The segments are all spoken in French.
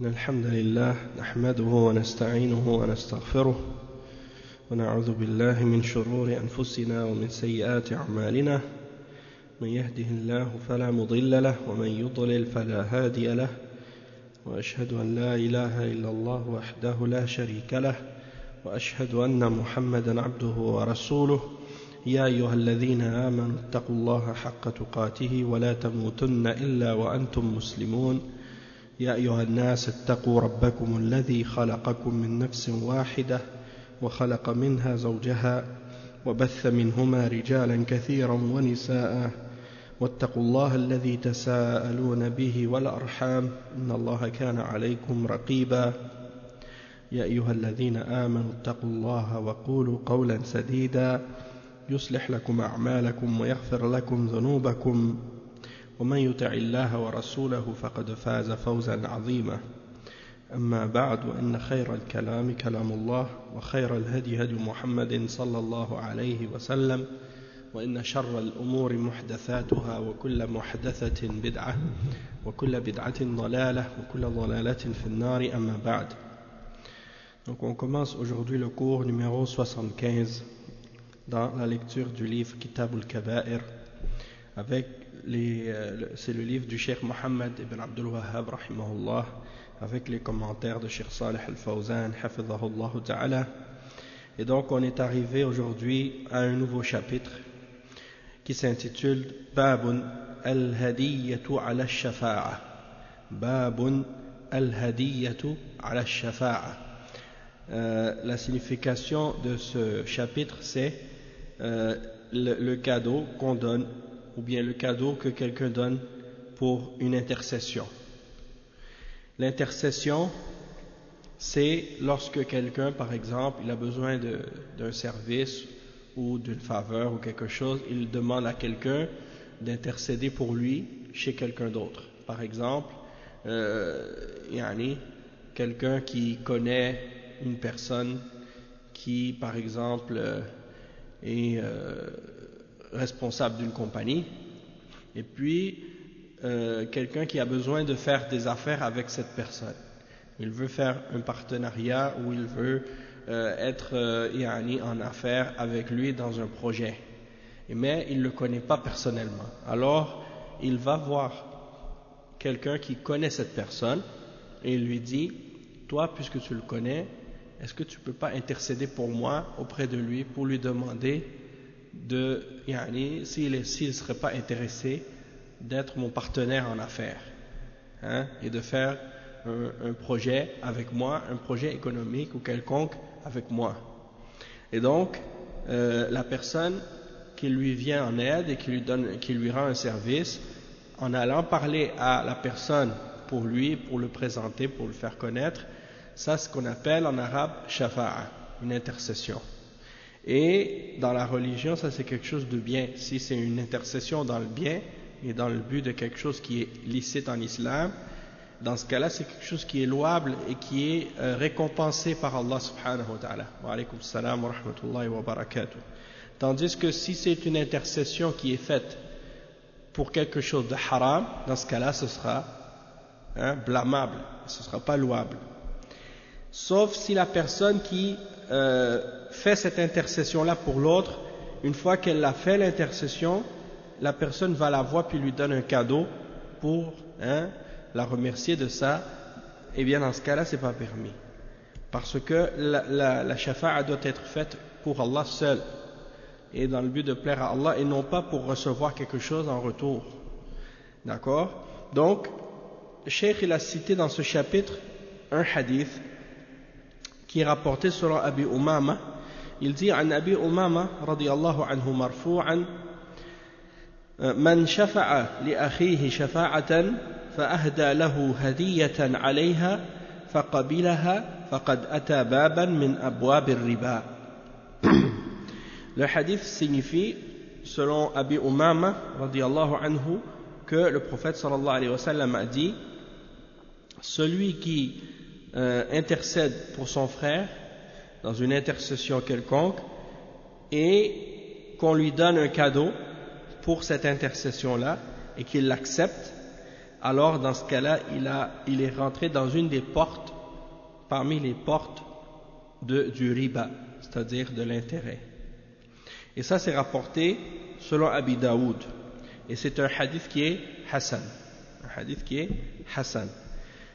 إن الحمد لله نحمده ونستعينه ونستغفره ونعوذ بالله من شرور أنفسنا ومن سيئات أعمالنا من يهده الله فلا مضل له ومن يضلل فلا هادي له وأشهد أن لا إله إلا الله وحده لا شريك له وأشهد أن محمدا عبده ورسوله يا أيها الذين آمنوا اتقوا الله حق تقاته ولا تموتن إلا وأنتم مسلمون يا أيها الناس اتقوا ربكم الذي خلقكم من نفس واحدة وخلق منها زوجها وبث منهما رجالا كثيرا ونساء واتقوا الله الذي تساءلون به والأرحام إن الله كان عليكم رقيبا يا أيها الذين آمنوا اتقوا الله وقولوا قولا سديدا يصلح لكم أعمالكم ويغفر لكم ذنوبكم ومن يطع الله ورسوله فقد فاز فوزا عظيما أما بعد وإن خير الكلام كلام الله وخير الهدي هدي محمد صلى الله عليه وسلم وإن شر الأمور محدثاتها وكل محدثة بدعة وكل بدعة ضلالة وكل ضلالة في النار أما بعد. Donc on commence aujourd'hui le cours numéro 75 dans la lecture du livre Kitab al-Kaba'ir avec c'est le livre du Cheikh Mohammed ibn Abdul Wahhab rahimahullah avec les commentaires de Cheikh Salih al-Fawzan hafidhahullah ta'ala. Et donc on est arrivé aujourd'hui à un nouveau chapitre qui s'intitule Babun al-Hadiyyatu ala al-Shafa'a. Babun al-Hadiyyatu ala al-Shafa'a. La signification de ce chapitre c'est le cadeau qu'on donne ou bien le cadeau que quelqu'un donne pour une intercession. L'intercession, c'est lorsque quelqu'un, par exemple, il a besoin d'un service ou d'une faveur ou quelque chose, il demande à quelqu'un d'intercéder pour lui chez quelqu'un d'autre. Par exemple, quelqu'un qui connaît une personne qui, par exemple, est responsable d'une compagnie, et puis quelqu'un qui a besoin de faire des affaires avec cette personne. Il veut faire un partenariat ou il veut être en affaires avec lui dans un projet, mais il ne le connaît pas personnellement. Alors, il va voir quelqu'un qui connaît cette personne et il lui dit, toi, puisque tu le connais, est-ce que tu ne peux pas intercéder pour moi auprès de lui pour lui demander s'il ne serait pas intéressé d'être mon partenaire en affaires, et de faire un projet avec moi, un projet économique ou quelconque avec moi. Et donc, la personne qui lui vient en aide et qui lui rend un service, en allant parler à la personne pour lui, pour le présenter, pour le faire connaître, ça c'est ce qu'on appelle en arabe shafa'a, une intercession. Et dans la religion, ça c'est quelque chose de bien. Si c'est une intercession dans le bien et dans le but de quelque chose qui est licite en islam, dans ce cas-là, c'est quelque chose qui est louable et qui est récompensé par Allah subhanahu wa ta'ala. Wa alaykum salam wa rahmatullahi wa barakatuh. Tandis que si c'est une intercession qui est faite pour quelque chose de haram, dans ce cas-là, ce sera blâmable, ce ne sera pas louable. Sauf si la personne qui fait cette intercession-là pour l'autre, une fois qu'elle a fait l'intercession, la personne va la voir puis lui donne un cadeau pour la remercier de ça, et bien dans ce cas-là, c'est pas permis. Parce que la shafa'a doit être faite pour Allah seul, et dans le but de plaire à Allah, et non pas pour recevoir quelque chose en retour. D'accord? Donc, le Cheikh il a cité dans ce chapitre un hadith qui est rapporté selon Abi Umama. Il dit عن أبي أمامة رضي الله عنه مرفوعا من شفع لأخيه شفاعة فأهدى له هدية عليها فقبلها فقد أتى بابا من أبواب الربا. Le hadith signifie, selon Abi Umama رضي الله عنه, que le prophète sallallahu alayhi wa sallam a dit, celui qui intercède pour son frère dans une intercession quelconque et qu'on lui donne un cadeau pour cette intercession-là et qu'il l'accepte, alors dans ce cas-là, il est rentré dans une des portes, parmi les portes du riba, c'est-à-dire de l'intérêt. Et ça, c'est rapporté selon Abi Daoud. Et c'est un hadith qui est Hassan. Un hadith qui est Hassan.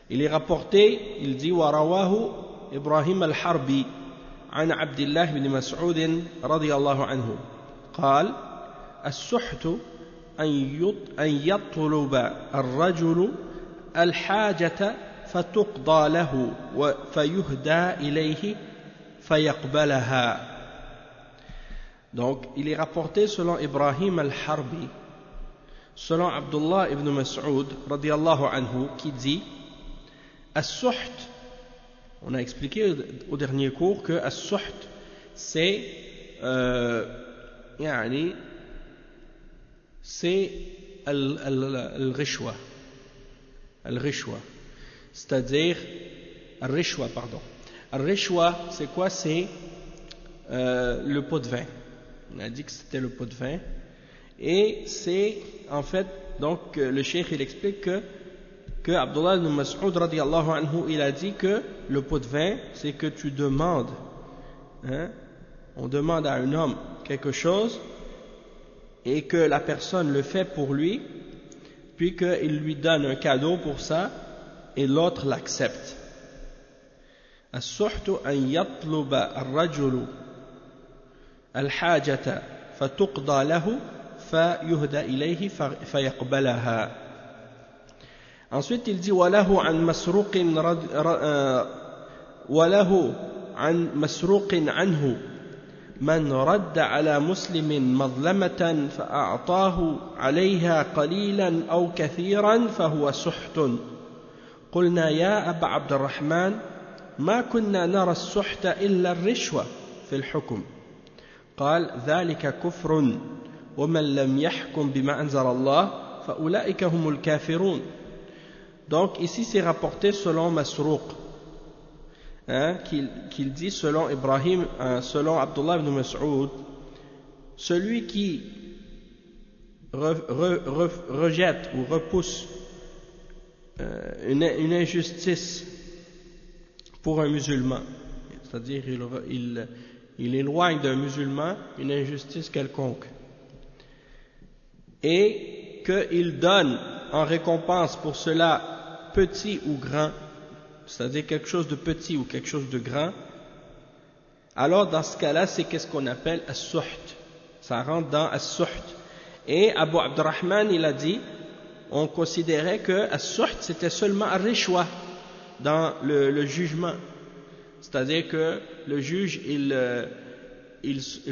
Il est rapporté, il dit, وَرَوَاهُ إبراهيم الحربي عن عبد الله بن مسعود رضي الله عنه قال السحت أن يطلب الرجل الحاجة فتقضى له فيهدى إليه فيقبلها. Donc, il est rapporté selon Ibrahim al-Harbi, selon Abdullah ibn Mas'ud, radiyallahu anhu, qui dit As-Suht, on a expliqué au dernier cours que As-Suht, c'est al-Rishwa. Al-Rishwa. C'est-à-dire, Al-Rishwa, pardon. Al-Rishwa, c'est quoi? C'est le pot de vin. On a dit que c'était le pot de vin. Et c'est, en fait, donc, le cheikh, il explique que Abdullah ibn Mas'ud, radiyallahu anhu, il a dit que le pot de vin, c'est que tu demandes, on demande à un homme quelque chose, et que la personne le fait pour lui, puis qu'il lui donne un cadeau pour ça, et l'autre l'accepte. As-suhtu an yatluba ar-rajulu al-hajata fatuqda lahu fayuhda ilayhi fayaqbalaha. Ensuite il dit walahu an masruqin anhu من رد على مسلم مظلمة فأعطاه عليها قليلا أو كثيرا فهو سحت. قلنا يا أبا عبد الرحمن ما كنا نرى السحت إلا الرشوة في الحكم. قال ذلك كفر ومن لم يحكم بما أنزل الله فأولئك هم الكافرون. Donc ici c'est rapporté selon Masruq, qu'il dit selon Ibrahim, selon Abdullah ibn Mas'ud, celui qui rejette ou repousse une injustice pour un musulman, c'est-à-dire il éloigne d'un musulman une injustice quelconque, et qu'il donne en récompense pour cela petit ou grand, c'est-à-dire quelque chose de petit ou quelque chose de grand, alors dans ce cas-là, c'est qu'est-ce qu'on appelle as-suht. Ça rentre dans as-suht. Et Abu Abdurrahman, il a dit, on considérait que as-suht, c'était seulement ar-rishwa dans le jugement. C'est-à-dire que le juge, il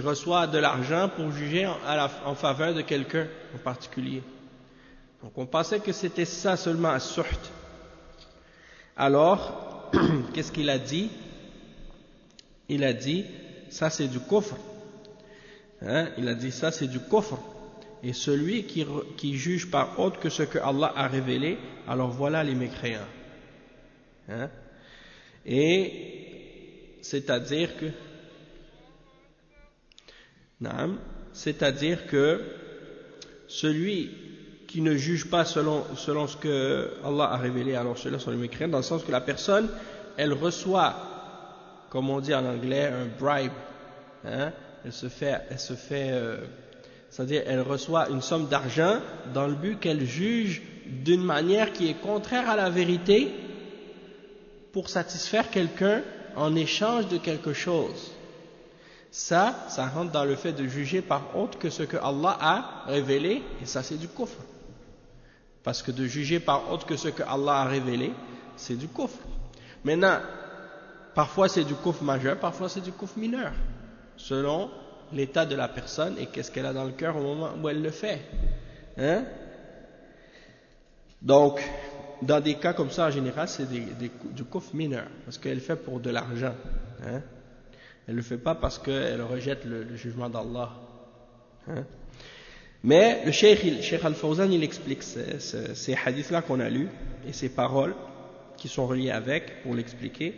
reçoit de l'argent pour juger en faveur de quelqu'un en particulier. Donc on pensait que c'était ça seulement as-suht. Alors, qu'est-ce qu'il a dit? Il a dit, ça c'est du kufr. Il a dit, ça c'est du kufr. Et celui qui juge par autre que ce que Allah a révélé, alors voilà les mécréants. Et c'est-à-dire que celui qui ne juge pas selon ce que Allah a révélé, alors ceux-là sont les mécréants, dans le sens que la personne, elle reçoit, comme on dit en anglais, un bribe, c'est-à-dire elle reçoit une somme d'argent dans le but qu'elle juge d'une manière qui est contraire à la vérité pour satisfaire quelqu'un en échange de quelque chose. Ça rentre dans le fait de juger par autre que ce que Allah a révélé, et ça c'est du kufr. Parce que de juger par autre que ce que Allah a révélé, c'est du kufr. Maintenant, parfois c'est du kufr majeur, parfois c'est du kufr mineur, selon l'état de la personne et qu'est-ce qu'elle a dans le cœur au moment où elle le fait. Donc, dans des cas comme ça, en général, c'est du kufr mineur, parce qu'elle fait pour de l'argent. Elle ne le fait pas parce qu'elle rejette le jugement d'Allah. Mais le Cheikh Al-Fawzan, il explique ces hadiths-là qu'on a lus et ces paroles qui sont reliées avec pour l'expliquer.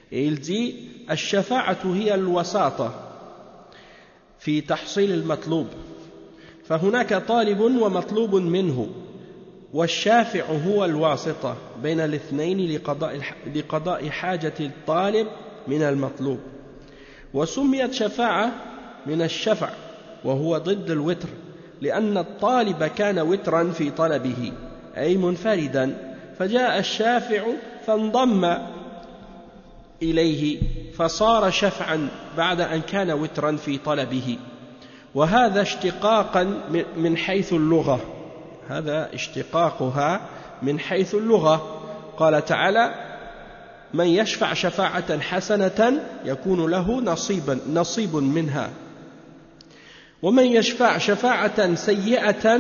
Et il dit الشفاعة هي الوساطة في تحصيل المطلوب فهناك طالب ومطلوب منه والشافع هو الواسطة بين الاثنين لقضاء حاجة الطالب من المطلوب. وسميت شفاعة من الشفع وهو ضد الوتر لأن الطالب كان وترا في طلبه أي منفردا، فجاء الشافع فانضم إليه فصار شفعا بعد أن كان وترا في طلبه. وهذا اشتقاقا من حيث اللغة، هذا اشتقاقها من حيث اللغة. قال تعالى: من يشفع شفاعة حسنة يكون له نصيب منها، ومن يشفع شفاعة سيئة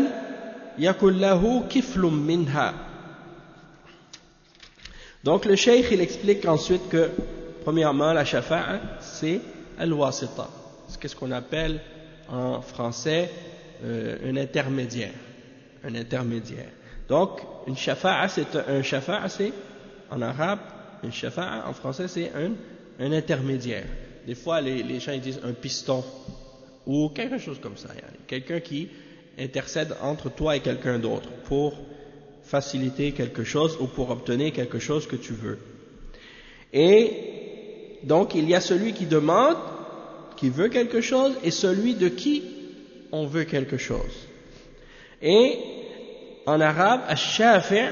يكن له كفل منها. Donc le cheikh il explique ensuite que premièrement la shafa'a c'est al-wasita, c'est ce qu'on appelle en français un intermédiaire. Un intermédiaire. Donc une shafa'a c'est en arabe, une shafa'a en français c'est un intermédiaire. Des fois les gens ils disent un piston ou quelque chose comme ça, quelqu'un qui intercède entre toi et quelqu'un d'autre pour faciliter quelque chose ou pour obtenir quelque chose que tu veux. Et donc il y a celui qui demande, qui veut quelque chose, et celui de qui on veut quelque chose. Et en arabe, ash-shafi'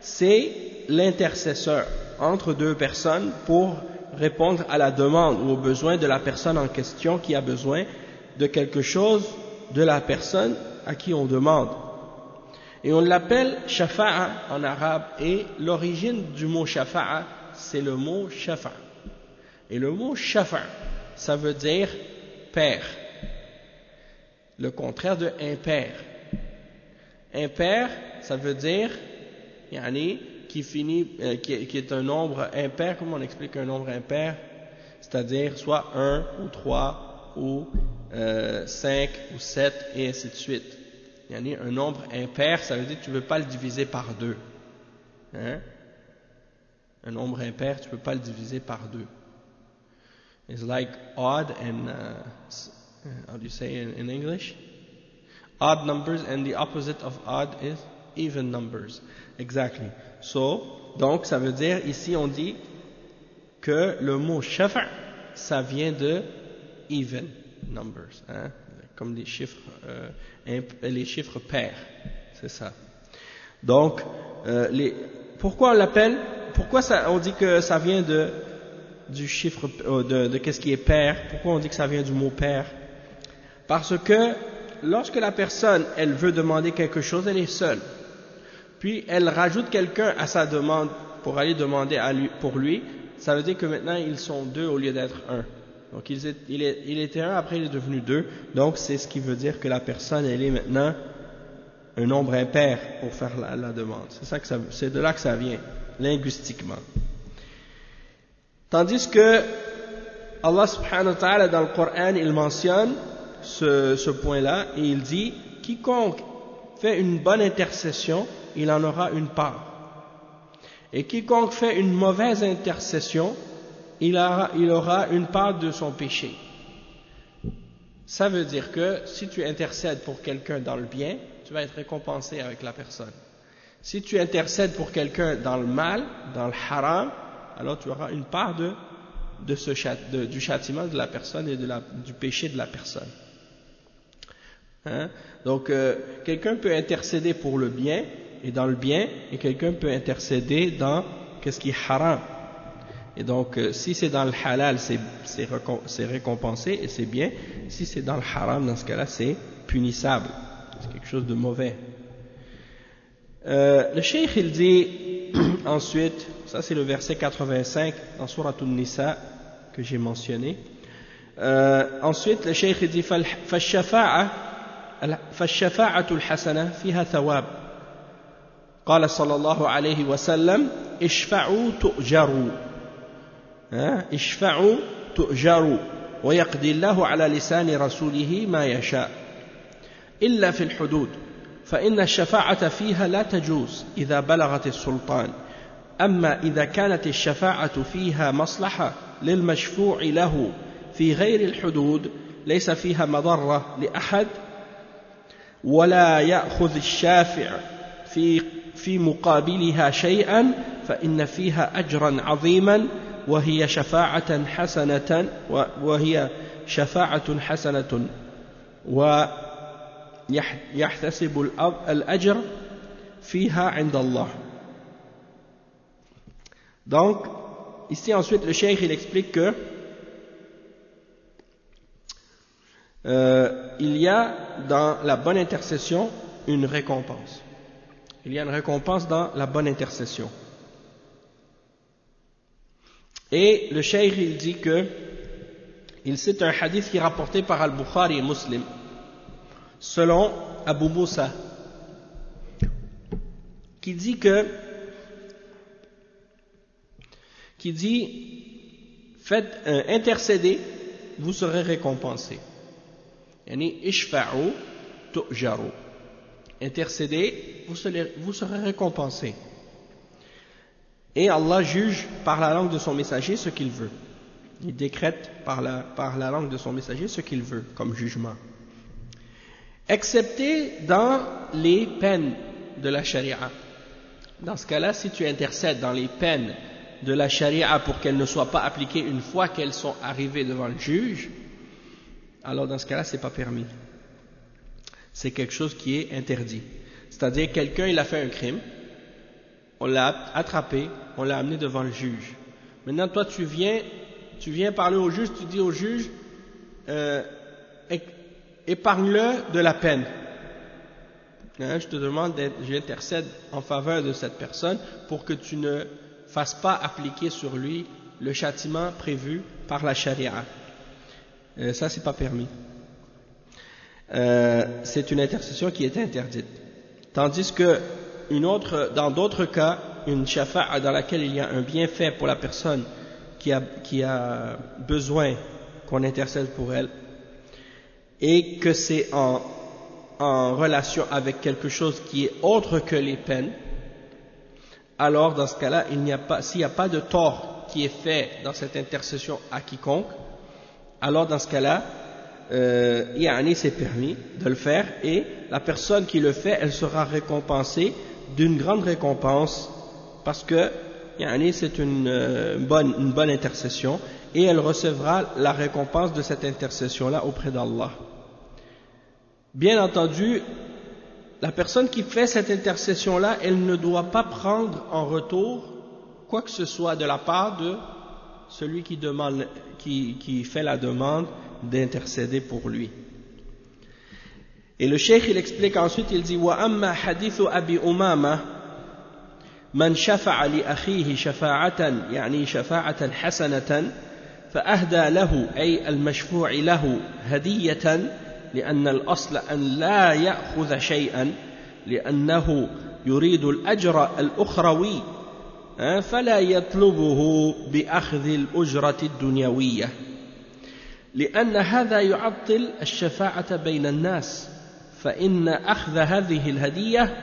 c'est l'intercesseur entre deux personnes pour répondre à la demande ou aux besoins de la personne en question qui a besoin de quelque chose de la personne à qui on demande. Et on l'appelle shafa'a en arabe, et l'origine du mot shafa'a c'est le mot shafa'. Et le mot shafa' ça veut dire père, le contraire de impair. Impair ça veut dire qui est un nombre impair. Comment on explique un nombre impair? C'est-à-dire soit 1 ou 3 ou 5 ou 7 et ainsi de suite. Un nombre impair, ça veut dire que tu ne peux pas le diviser par 2. Hein? Un nombre impair, tu ne peux pas le diviser par 2. It's like odd and, how do you say in English? Odd numbers, and the opposite of odd is even numbers. Exactly. Donc ça veut dire, ici on dit que le mot shafa' ça vient de even numbers, hein? Comme les chiffres pairs, c'est ça. Donc, pourquoi on l'appelle, on dit que ça vient du chiffre, de qu'est-ce qui est pair? Pourquoi on dit que ça vient du mot pair? Parce que lorsque la personne, elle veut demander quelque chose, elle est seule. Puis elle rajoute quelqu'un à sa demande pour aller demander pour lui, ça veut dire que maintenant ils sont deux au lieu d'être un. Donc il était un, après il est devenu deux. Donc c'est ce qui veut dire que la personne elle est maintenant un nombre impair pour faire la demande. C'est de là que ça vient, linguistiquement. Tandis que Allah subhanahu wa ta'ala dans le Coran il mentionne ce point-là et il dit: quiconque fait une bonne intercession, il en aura une part. Et quiconque fait une mauvaise intercession, il aura une part de son péché. Ça veut dire que si tu intercèdes pour quelqu'un dans le bien, tu vas être récompensé avec la personne. Si tu intercèdes pour quelqu'un dans le mal, dans le haram, alors tu auras une part du châtiment de la personne et du péché de la personne. Hein? Donc quelqu'un peut intercéder pour le bien et dans le bien, et quelqu'un peut intercéder dans qu'est-ce qui est haram. Et donc si c'est dans le halal c'est récompensé et c'est bien. Si c'est dans le haram, dans ce cas-là c'est punissable, c'est quelque chose de mauvais. Le cheikh il dit ensuite, ça c'est le verset 85 dans Surat An-Nisa que j'ai mentionné. Ensuite le cheikh il dit فالشفاعة الحسنة فيها ثواب. قال صلى الله عليه وسلم: اشفعوا تؤجروا. اشفعوا تؤجروا ويقضي الله على لسان رسوله ما يشاء إلا في الحدود، فإن الشفاعة فيها لا تجوز إذا بلغت السلطان. أما إذا كانت الشفاعة فيها مصلحة للمشفوع له في غير الحدود ليس فيها مضرة لأحد، ولا يأخذ الشافع في مقابلها شيئا فإن فيها أجرا عظيما وهي شفاعة حسنة ويحتسب الأجر فيها عند الله. Donc ici ensuite le cheikh il explique que il y a dans la bonne intercession une récompense. Il y a une récompense dans la bonne intercession. Et le cheikh il dit que il cite un hadith qui est rapporté par Al-Bukhari et Muslim selon Abu Moussa qui dit faites intercéder, vous serez récompensé. Yani ishfa'u tu'jaru. Intercédez, vous serez récompensé. Et Allah juge par la langue de son messager ce qu'il veut. Il décrète par la langue de son messager ce qu'il veut comme jugement. Excepté dans les peines de la charia. Dans ce cas-là, si tu intercèdes dans les peines de la charia pour qu'elles ne soient pas appliquées une fois qu'elles sont arrivées devant le juge, alors dans ce cas-là, c'est pas permis. C'est quelque chose qui est interdit. C'est-à-dire, quelqu'un, il a fait un crime, on l'a attrapé, on l'a amené devant le juge. Maintenant, toi, tu viens parler au juge, tu dis au juge, épargne-le de la peine. Je te demande, j'intercède en faveur de cette personne pour que tu ne fasses pas appliquer sur lui le châtiment prévu par la charia. Ça, c'est pas permis. C'est une intercession qui est interdite. Tandis que dans d'autres cas, une shafa'a dans laquelle il y a un bienfait pour la personne qui a besoin qu'on intercède pour elle, et que c'est en relation avec quelque chose qui est autre que les peines, alors dans ce cas-là, s'il n'y a pas de tort qui est fait dans cette intercession à quiconque, alors dans ce cas-là, c'est permis de le faire, et la personne qui le fait, elle sera récompensée d'une grande récompense, parce que c'est une bonne intercession, et elle recevra la récompense de cette intercession-là auprès d'Allah. Bien entendu, la personne qui fait cette intercession-là, elle ne doit pas prendre en retour quoi que ce soit de la part de celui qui fait la demande d'intercéder pour lui. Et le cheikh il explique ensuite, il dit wa amma hadithu Abi Umama man shafa'a li akhihi shafa'atan shafa'atan hasanatan fa ahda lahu ay al-mashfu' lahu hadiyatan لأن الأصل أن لا يأخذ شيئا لأنه يريد الأجر الأخروي فلا يطلبه بأخذ الأجرة الدنيوية لأن هذا يعطل الشفاعة بين الناس فإن أخذ هذه الهدية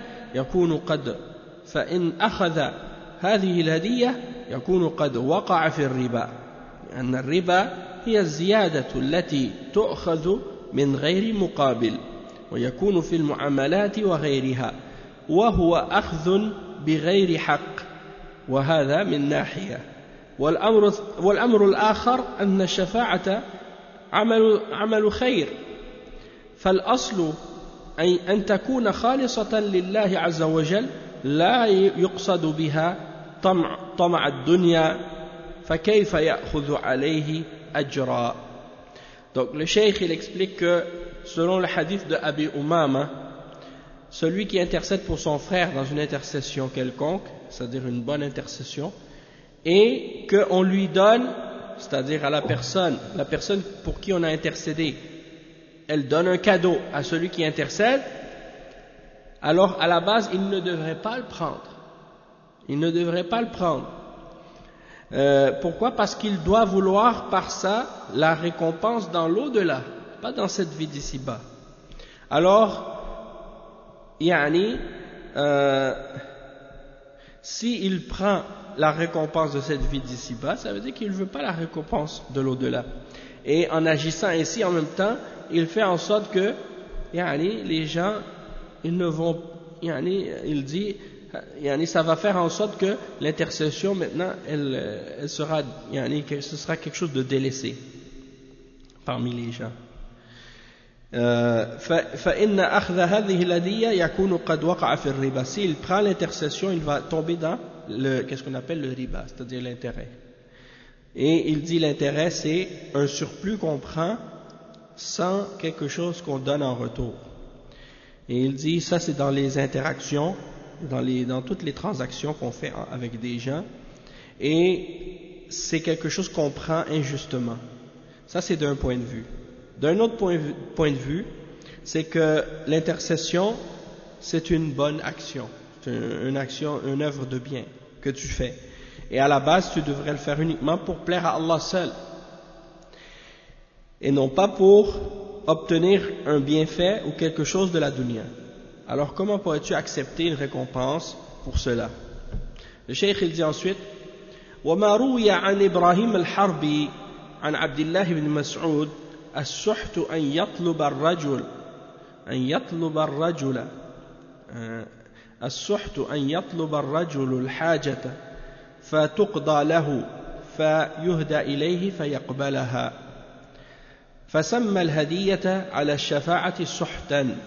يكون قد وقع في الربا لأن الربا هي الزيادة التي تؤخذ من غير مقابل ويكون في المعاملات وغيرها وهو أخذ بغير حق وهذا من ناحية والأمر الآخر أن الشفاعة عمل خير فالأصل أن تكون خالصة لله عز وجل لا يقصد بها طمع الدنيا فكيف يأخذ عليه أجرا. Donc le cheikh il explique que selon le hadith de Abi Umama, celui qui intercède pour son frère dans une intercession quelconque, c'est-à-dire une bonne intercession, et qu'on lui donne, c'est-à-dire à la personne pour qui on a intercédé, elle donne un cadeau à celui qui intercède, alors à la base il ne devrait pas le prendre. Il ne devrait pas le prendre. Pourquoi? Parce qu'il doit vouloir par ça la récompense dans l'au-delà, pas dans cette vie d'ici-bas. Alors, s'il prend la récompense de cette vie d'ici-bas, ça veut dire qu'il ne veut pas la récompense de l'au-delà. Et en agissant ainsi, en même temps, il fait en sorte que les gens, ils il dit, ça va faire en sorte que l'intercession maintenant, elle sera, ce sera quelque chose de délaissé parmi les gens. فإن أخذ هذه الهدية يكون قد وقع في الربا. S'il prend l'intercession, il va tomber dans qu'est-ce qu'on appelle le riba, c'est-à-dire l'intérêt. Et il dit l'intérêt, c'est un surplus qu'on prend sans quelque chose qu'on donne en retour. Et il dit ça, c'est dans les interactions, dans toutes les transactions qu'on fait avec des gens, et c'est quelque chose qu'on prend injustement. Ça, c'est d'un point de vue. D'un autre point de vue, c'est que l'intercession, c'est une bonne action, c'est une œuvre de bien que tu fais. Et à la base, tu devrais le faire uniquement pour plaire à Allah seul, et non pas pour obtenir un bienfait ou quelque chose de la dunya. Alors comment pourrais-tu accepter une récompense pour cela? Le cheikh il dit ensuite: وما روي عن إبراهيم الحربي عن عبد الله بن مسعود السحت أن يطلب الرجل الحاجة فتقضى له فيهدى إليه فيقبلها فسمى الهدية على الشفاعة سحتا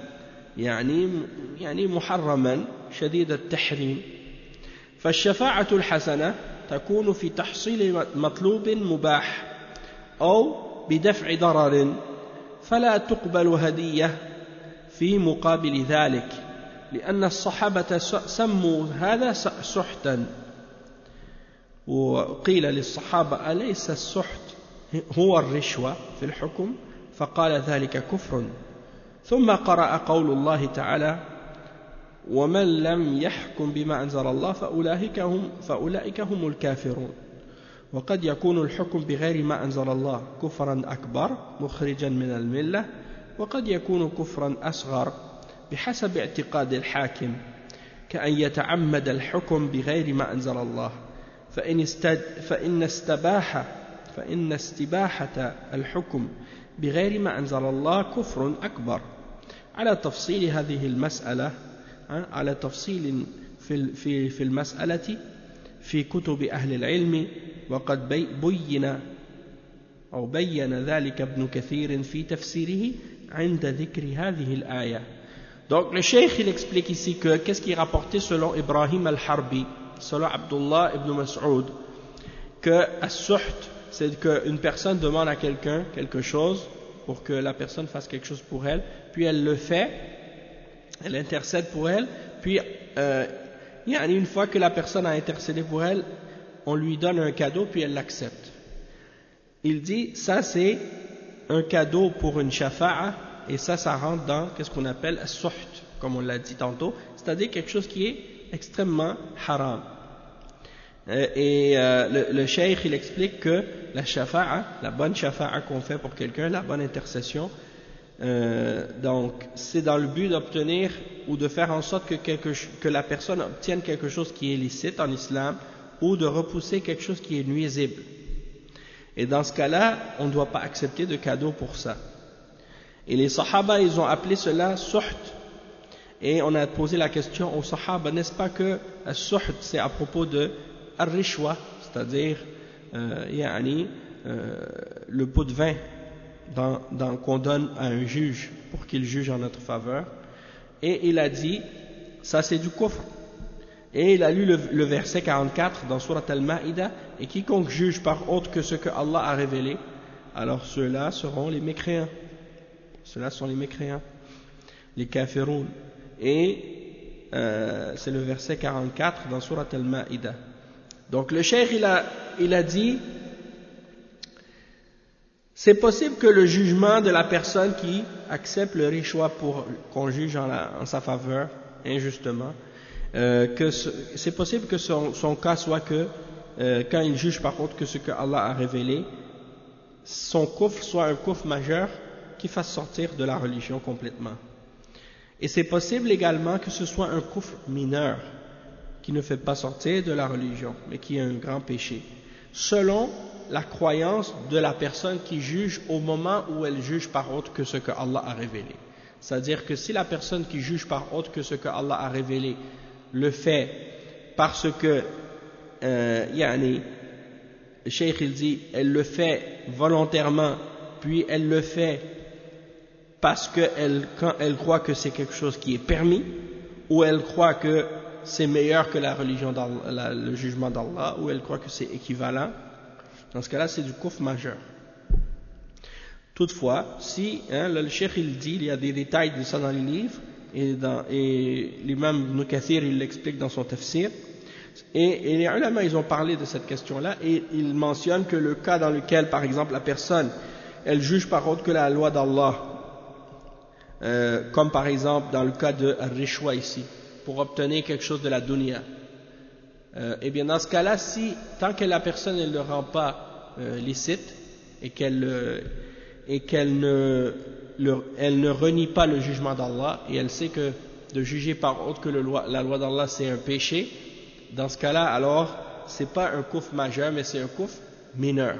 يعني محرما شديد التحريم. فالشفاعة الحسنة تكون في تحصيل مطلوب مباح أو بدفع ضرر، فلا تقبل هدية في مقابل ذلك، لأن الصحابة سموا هذا سحتا. وقيل للصحابة: أليس السحت هو الرشوة في الحكم؟ فقال: ذلك كفر. ثم قرأ قول الله تعالى: ومن لم يحكم بما أنزل الله فأولئك هم الكافرون. وقد يكون الحكم بغير ما أنزل الله كفرا أكبر مخرجا من الملة، وقد يكون كفرا أصغر بحسب اعتقاد الحاكم، كأن يتعمد الحكم بغير ما أنزل الله، فإن استباحة الحكم بغير ما أنزل الله كفر أكبر. على تفصيل هذه المسألة، على تفصيل في المسألة في كتب أهل العلم، وقد بين ذلك ابن كثير في تفسيره عند ذكر هذه الآية. Donc le cheikh il explique ici que qu'est-ce qui est rapporté selon Ibrahim al-Harbi, selon Abdullah ibn Mas'ud, que as-suht, c'est qu'une personne demande à quelqu'un quelque chose pour que la personne fasse quelque chose pour elle, puis elle le fait, elle intercède pour elle, puis une fois que la personne a intercédé pour elle, on lui donne un cadeau, puis elle l'accepte. Il dit, ça c'est un cadeau pour une shafa'a, et ça rentre dans qu'est-ce qu'on appelle as-suht, comme on l'a dit tantôt, c'est-à-dire quelque chose qui est extrêmement haram. Le cheikh il explique que la shafa'a, la bonne shafa'a qu'on fait pour quelqu'un, la bonne intercession, donc c'est dans le but d'obtenir ou de faire en sorte que la personne obtienne quelque chose qui est licite en islam, ou de repousser quelque chose qui est nuisible. Et dans ce cas-là, on ne doit pas accepter de cadeau pour ça. Et les sahaba, ils ont appelé cela suht. Et on a posé la question aux sahaba, n'est-ce pas que suht, c'est à propos de ar-rishwa, c'est-à-dire le pot de vin qu'on donne à un juge pour qu'il juge en notre faveur. Et il a dit, ça c'est du kufr. Et il a lu le verset 44 dans Surat Al-Ma'ida, et quiconque juge par autre que ce que Allah a révélé, alors ceux-là seront les mécréants. Ceux-là sont les mécréants, les kafiroun. Et c'est le verset 44 dans Surat Al-Ma'ida. Donc le cheikh il a dit, c'est possible que le jugement de la personne qui accepte le rishwa pour qu'on juge en sa faveur injustement, que c'est possible que son cas soit que quand il juge par contre que ce que Allah a révélé, son kufr soit un kufr majeur qui fasse sortir de la religion complètement. Et c'est possible également que ce soit un kufr mineur qui ne fait pas sortir de la religion, mais qui est un grand péché, selon la croyance de la personne qui juge au moment où elle juge par autre que ce que Allah a révélé. C'est-à-dire que si la personne qui juge par autre que ce que Allah a révélé le fait parce que le cheikh il dit elle le fait volontairement, puis elle le fait parce quand elle croit que c'est quelque chose qui est permis, ou elle croit que c'est meilleur que la religion d'Allah, le jugement d'Allah, ou elle croit que c'est équivalent, dans ce cas-là c'est du kufr majeur. Toutefois, si le cheikh il dit, il y a des détails de ça dans les livres, et l'imam Ibn Kathir il l'explique dans son tafsir, et les ulama ils ont parlé de cette question-là, et ils mentionnent que le cas dans lequel par exemple la personne elle juge par autre que la loi d'Allah, comme par exemple dans le cas de Ar-Rishwa ici, pour obtenir quelque chose de la dunya, et bien dans ce cas-là, si tant que la personne elle ne le rend pas licite et qu'elle ne renie pas le jugement d'Allah, et elle sait que de juger par autre que la loi d'Allah c'est un péché, dans ce cas-là alors c'est pas un kufr majeur mais c'est un kufr mineur.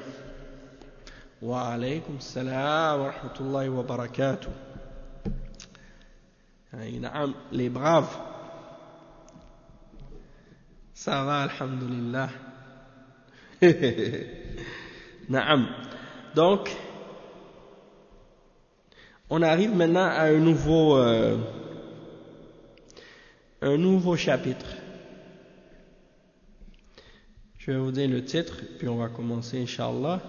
Wa alaykum salam wa rahmatullahi wa barakatuh. Les braves, ça va alhamdulillah. Naam. Donc on arrive maintenant à un nouveau chapitre. Je vais vous dire le titre, puis on va commencer, Inch'Allah.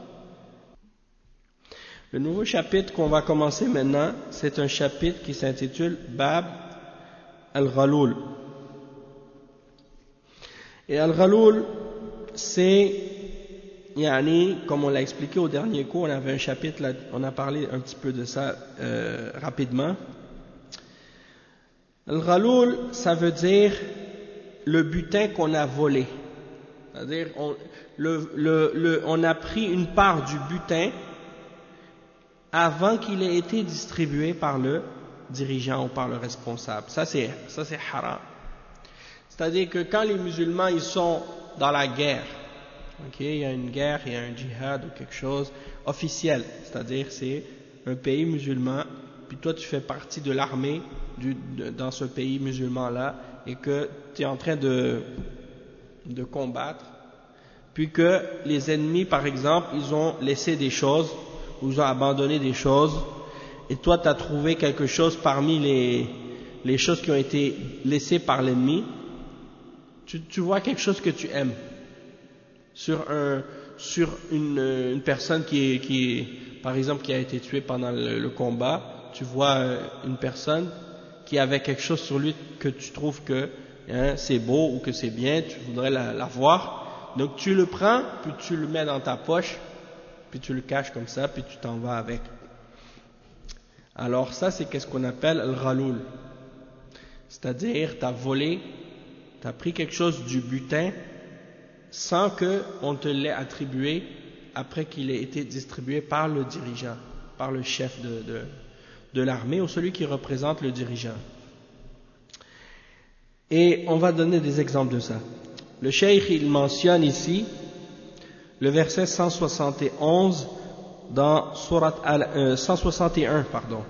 Le nouveau chapitre qu'on va commencer maintenant, c'est un chapitre qui s'intitule Bab al-Ghaloul. Et al-Ghaloul, c'est, comme on l'a expliqué au dernier cours, on avait un chapitre là, on a parlé un petit peu de ça rapidement. Al-Ghaloul, ça veut dire le butin qu'on a volé. C'est-à-dire, on a pris une part du butin avant qu'il ait été distribué par le dirigeant ou par le responsable. Ça c'est haram. C'est-à-dire que quand les musulmans ils sont dans la guerre, il y a une guerre, il y a un djihad ou quelque chose officiel, c'est-à-dire c'est un pays musulman, puis toi tu fais partie de l'armée dans ce pays musulman-là, et que tu es en train de combattre, puis que les ennemis par exemple ils ont laissé des choses, ou ils ont abandonné des choses, et toi tu as trouvé quelque chose parmi les choses qui ont été laissées par l'ennemi, tu vois quelque chose que tu aimes sur une personne qui par exemple qui a été tuée pendant le combat, tu vois une personne qui avait quelque chose sur lui que tu trouves que c'est beau ou que c'est bien, tu voudrais l'avoir, donc tu le prends, puis tu le mets dans ta poche, puis tu le caches comme ça, puis tu t'en vas avec. Alors ça, c'est qu'est-ce qu'on appelle le ghaloul. C'est-à-dire, tu as volé, tu as pris quelque chose du butin sans qu'on te l'ait attribué après qu'il ait été distribué par le dirigeant, par le chef de l'armée ou celui qui représente le dirigeant. Et on va donner des exemples de ça. Le cheikh, il mentionne ici le verset 171 dans Surat 161, pardon.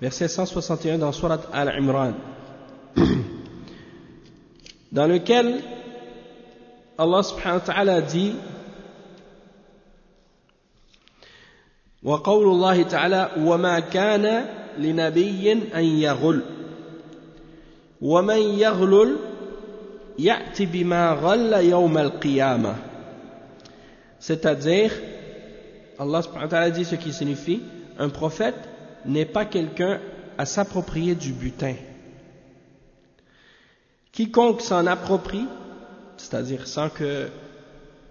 Verset 161 dans Surat Al-Imran, dans lequel Allah subhanahu wa ta'ala dit وقول الله تعالى وما كان لنبي أن يغل ومن يغلل يأتي بما غل يوم القيامة. C'est-à-dire, Allah subhanahu wa ta'ala dit ce qui signifie, un prophète n'est pas quelqu'un à s'approprier du butin. Quiconque s'en approprie, c'est-à-dire sans que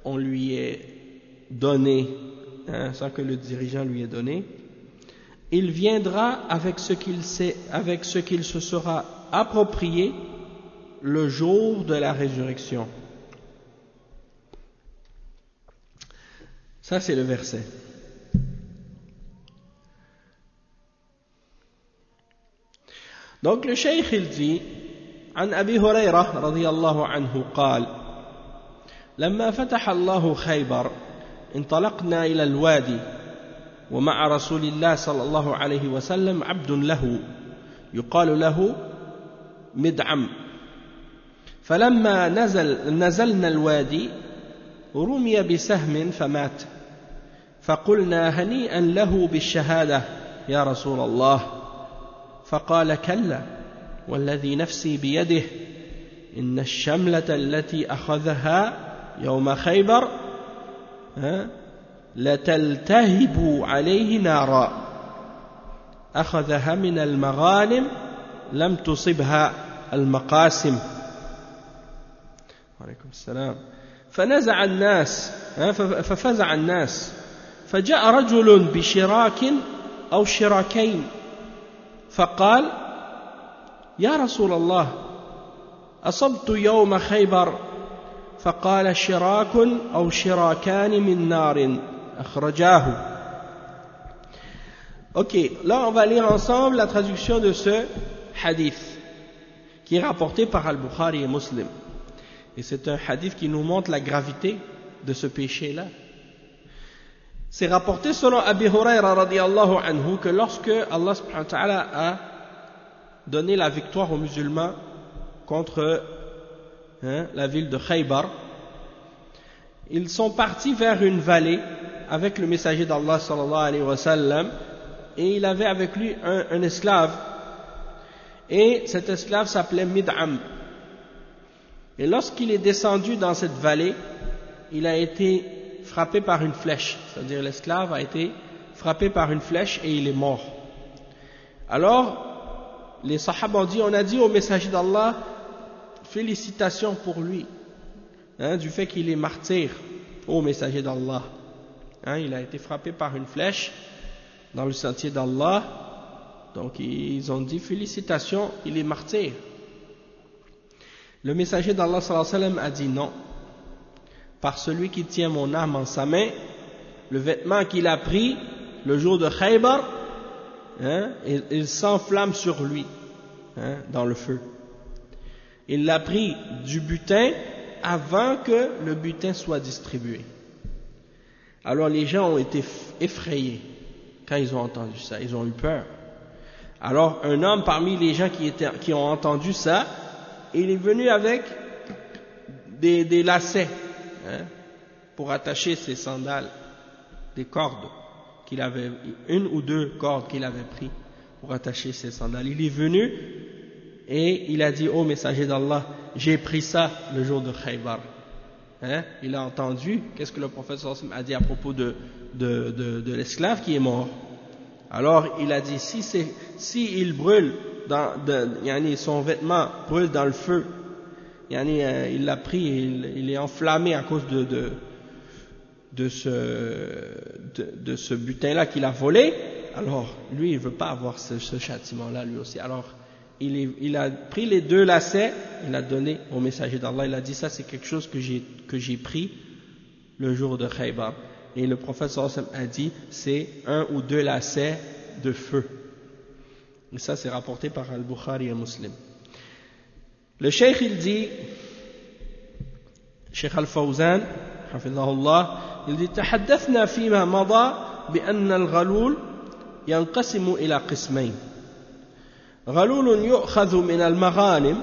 on lui ait donné, sans que le dirigeant lui ait donné, il viendra avec ce qu'il se sera approprié le jour de la résurrection. Ça c'est le verset. Donc le cheikh il dit عن أبي هريرة رضي الله عنه قال لما فتح الله خيبر انطلقنا إلى الوادي ومع رسول الله صلى الله عليه وسلم عبد له يقال له مدعم. فلما نزلنا الوادي رمي بسهم فمات، فقلنا هنيئا له بالشهادة يا رسول الله، فقال كلا والذي نفسي بيده إن الشملة التي أخذها يوم خيبر لتلتهب عليه نارا أخذها من المغانم لم تصبها المقاسم. عليكم السلام. فنزع الناس ففزع الناس، فجاء رجل بشراك أو شراكين فقال يا رسول الله أصبت يوم خيبر، فقال شراك أو شراكان من نار أخرجاه. Ok, là on va lire ensemble la traduction de ce hadith qui est rapporté par Al-Bukhari et Muslim. Et c'est un hadith qui nous montre la gravité de ce péché-là. C'est rapporté selon Abi Hurayra radiyallahu anhu que lorsque Allah subhanahu wa ta'ala a donné la victoire aux musulmans contre la ville de Khaybar, ils sont partis vers une vallée avec le messager d'Allah sallallahu alayhi wa sallam, et il avait avec lui un esclave, et cet esclave s'appelait Mid'am. Et lorsqu'il est descendu dans cette vallée, il a été frappé par une flèche, c'est-à-dire l'esclave a été frappé par une flèche et il est mort. Alors les sahaba ont dit, on a dit au messager d'Allah félicitations pour lui du fait qu'il est martyr, au messager d'Allah. Il a été frappé par une flèche dans le sentier d'Allah, donc ils ont dit félicitations, il est martyr. Le messager d'Allah sallallahu alayhi wa sallam a dit non, par celui qui tient mon âme en sa main, le vêtement qu'il a pris le jour de Khaybar, il s'enflamme sur lui dans le feu. Il l'a pris du butin avant que le butin soit distribué. Alors les gens ont été effrayés quand ils ont entendu ça, ils ont eu peur. Alors un homme parmi les gens qui ont entendu ça, il est venu avec des lacets pour attacher ses sandales, des cordes qu'il avait, une ou deux cordes qu'il avait pris pour attacher ses sandales. Il est venu et il a dit au messager d'Allah, j'ai pris ça le jour de Khaybar. Il a entendu qu'est-ce que le prophète sallallahu alayhi wa sallam a dit à propos de l'esclave qui est mort. Alors il a dit, si il brûle son vêtement brûle dans le feu, il l'a pris, il est enflammé à cause de ce butin-là qu'il a volé, alors lui il veut pas avoir ce châtiment-là lui aussi. Alors il a pris les deux lacets, il a donné au messager d'Allah, il a dit ça c'est quelque chose que j'ai pris le jour de Khaybar. Et le prophète sallallahu alayhi wa sallam a dit c'est un ou deux lacets de feu. Et ça c'est rapporté par Al-Bukhari et Muslim. Le cheikh il dit, Cheikh Al-Fawzan hafidhahullah, il dit تحدثنا فيما مضى بأن الغلول ينقسم إلى قسمين، غلول يؤخذ من المغانم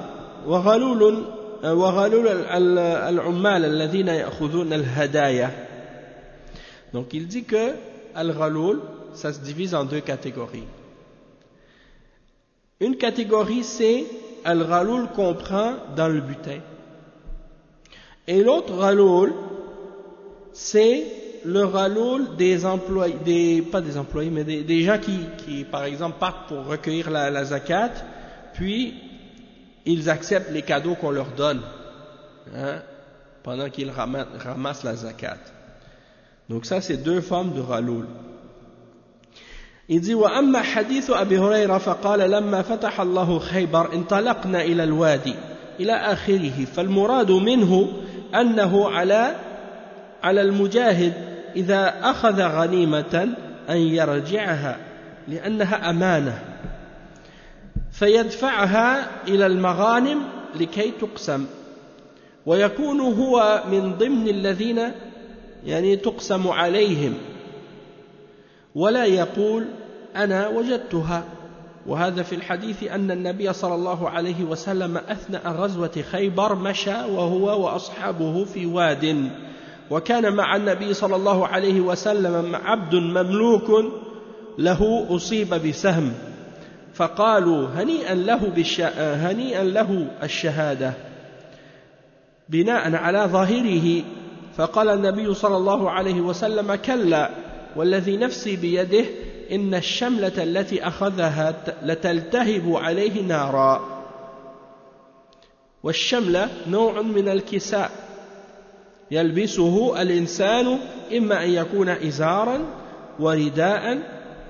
وغلول العمال الذين يأخذون الهدايا. Donc il dit que Al-Ghaloul, ça se divise en deux catégories. Une catégorie c'est Al-Ghaloul qu'on prend dans le butin. Et l'autre Ghaloul, c'est le Ghaloul des employés, pas des employés, mais des gens qui, par exemple, partent pour recueillir la zakat, puis ils acceptent les cadeaux qu'on leur donne, pendant qu'ils ramassent la zakat. Donc ça, c'est deux formes de Ghaloul. Il dit وأما حديث أبي هريرة فقال لما فتح الله خيبر انطلقنا إلى الوادي إلى آخره، فالمراد منه أنه على المجاهد إذا أخذ غنيمة أن يرجعها لأنها أمانة فيدفعها إلى المغانم لكي تقسم، ويكون هو من ضمن الذين تقسم عليهم، ولا يقول أنا وجدتها وهذا في الحديث أن النبي صلى الله عليه وسلم أثناء غزوة خيبر مشى وهو وأصحابه في واد وكان مع النبي صلى الله عليه وسلم عبد مملوك له أصيب بسهم فقالوا هنيئا له الشهادة بناء على ظاهره فقال النبي صلى الله عليه وسلم كلا والذي نفسي بيده إن الشملة التي أخذها لتلتهب عليه نارا والشملة نوع من الكساء يلبسه الإنسان إما أن يكون إزارا ورداء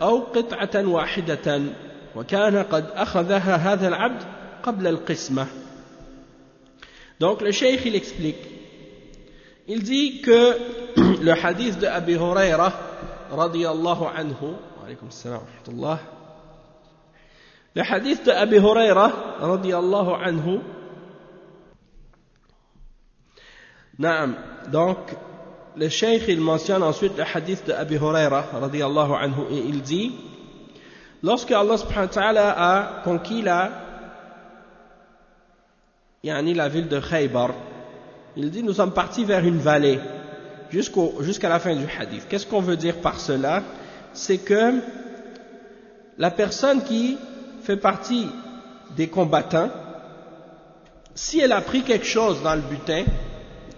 أو قطعة واحدة وكان قد أخذها هذا العبد قبل القسمة. Donc le cheikh il explique, il dit que le hadith de Abi Huraira radiyallahu anhu, alaykum salam wa rahmatullah, le hadith de Abi Huraira radiyallahu anhu, naam, donc le cheikh il mentionne ensuite le hadith de Abi Huraira radiyallahu anhu et il dit, lorsque Allah subhanahu wa ta'ala a conquis la ville de Khaybar, il dit nous sommes partis vers une vallée jusqu'à la fin du hadith. Qu'est-ce qu'on veut dire par cela? C'est que la personne qui fait partie des combattants, si elle a pris quelque chose dans le butin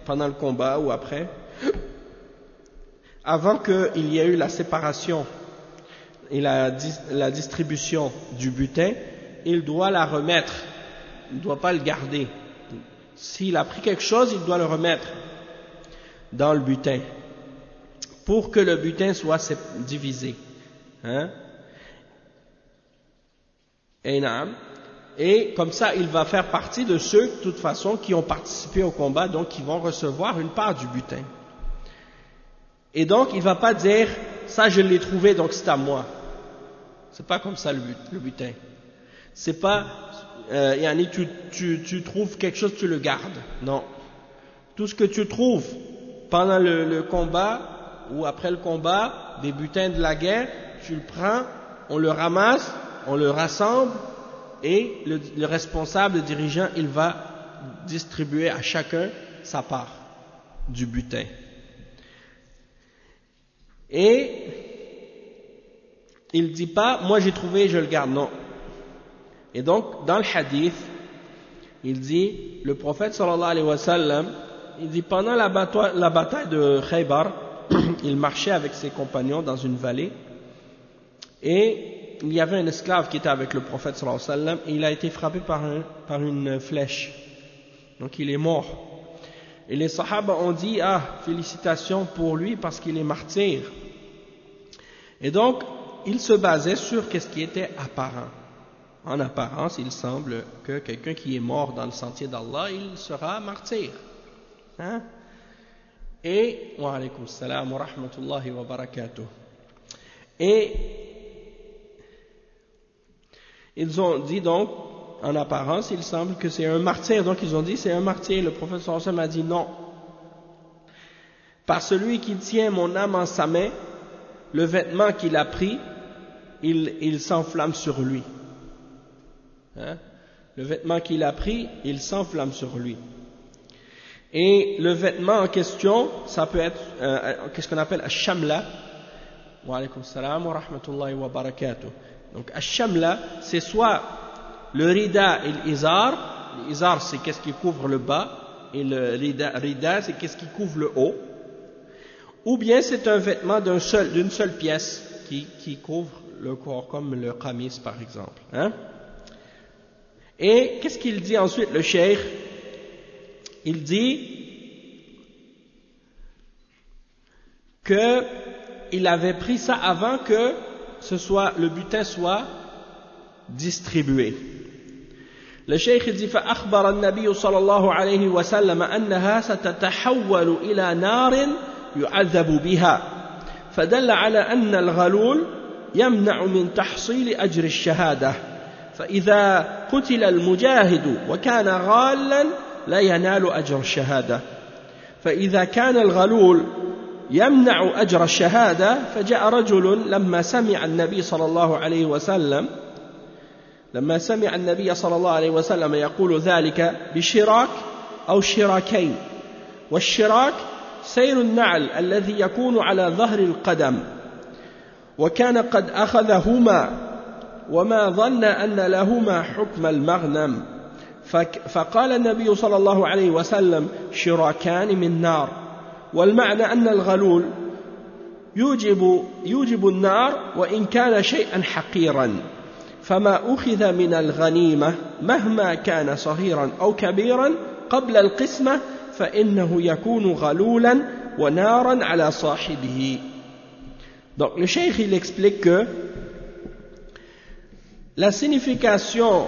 pendant le combat ou après, avant qu'il y ait eu la séparation et la distribution du butin, il doit la remettre, il ne doit pas le garder. S'il a pris quelque chose, il doit le remettre dans le butin pour que le butin soit divisé. Et comme ça, il va faire partie de ceux, de toute façon, qui ont participé au combat, donc qui vont recevoir une part du butin. Et donc, il ne va pas dire, ça je l'ai trouvé, donc c'est à moi. C'est pas comme ça le butin. C'est pas, tu trouves quelque chose, tu le gardes. Non. Tout ce que tu trouves pendant le combat ou après le combat, des butins de la guerre, tu le prends, on le ramasse, on le rassemble et le responsable, le dirigeant, il va distribuer à chacun sa part du butin. Et il ne dit pas, moi j'ai trouvé, je le garde, non. Et donc, dans le hadith, il dit, le prophète sallallahu alayhi wa sallam, il dit, pendant la bataille de Khaybar, il marchait avec ses compagnons dans une vallée, et il y avait un esclave qui était avec le prophète sallallahu alayhi wa sallam, et il a été frappé par une flèche. Donc il est mort. Et les sahaba ont dit, ah, félicitations pour lui parce qu'il est martyr. Et donc, il se basait sur ce qui était apparent. En apparence, il semble que quelqu'un qui est mort dans le sentier d'Allah, il sera martyr. Et, wa alaykum salam wa rahmatullahi wa barakatuh. Et, ils ont dit donc, en apparence, il semble que c'est un martyr. Donc ils ont dit, c'est un martyr. Le prophète sallallahu alayhi wa sallam a dit non. Par celui qui tient mon âme en sa main, le vêtement qu'il a pris, il s'enflamme sur lui. Le vêtement qu'il a pris, il s'enflamme sur lui. Et le vêtement en question, ça peut être qu'est-ce qu'on appelle ash-shamla. Wa alaykum salam wa rahmatullahi wa barakatuh. Donc ash-shamla, c'est soit le rida et l'izar. L'izar, c'est qu'est-ce qui couvre le bas, et le rida, c'est qu'est-ce qui couvre le haut. Ou bien c'est un vêtement d'une seule pièce qui couvre le corps, comme le qamis par exemple. Et qu'est-ce qu'il dit ensuite le cheikh? Il dit qu'il avait pris ça avant que le butin soit distribué. Le cheikh il dit فأخبر النبي صلى الله عليه وسلم أنها ستتحول إلى نار يعذب بها فدل على أن الغلول يمنع من تحصيل أجر الشهادة فإذا قتل المجاهد وكان غالا لا ينال أجر الشهادة فإذا كان الغلول يمنع أجر الشهادة فجاء رجل لما سمع النبي صلى الله عليه وسلم لما سمع النبي صلى الله عليه وسلم يقول ذلك بشراك أو شراكين والشراك سير النعل الذي يكون على ظهر القدم وكان قد أخذهما وما ظن أن لهما حكم المغنم فقال النبي صلى الله عليه وسلم شراكان من نار والمعنى أن الغلول يوجب النار وإن كان شيئا حقيرا فما أخذ من الغنيمة مهما كان صغيرا أو كبيرا قبل القسمة فإنه يكون غلولا ونارا على صاحبه. Donc le cheikh il explique que la signification,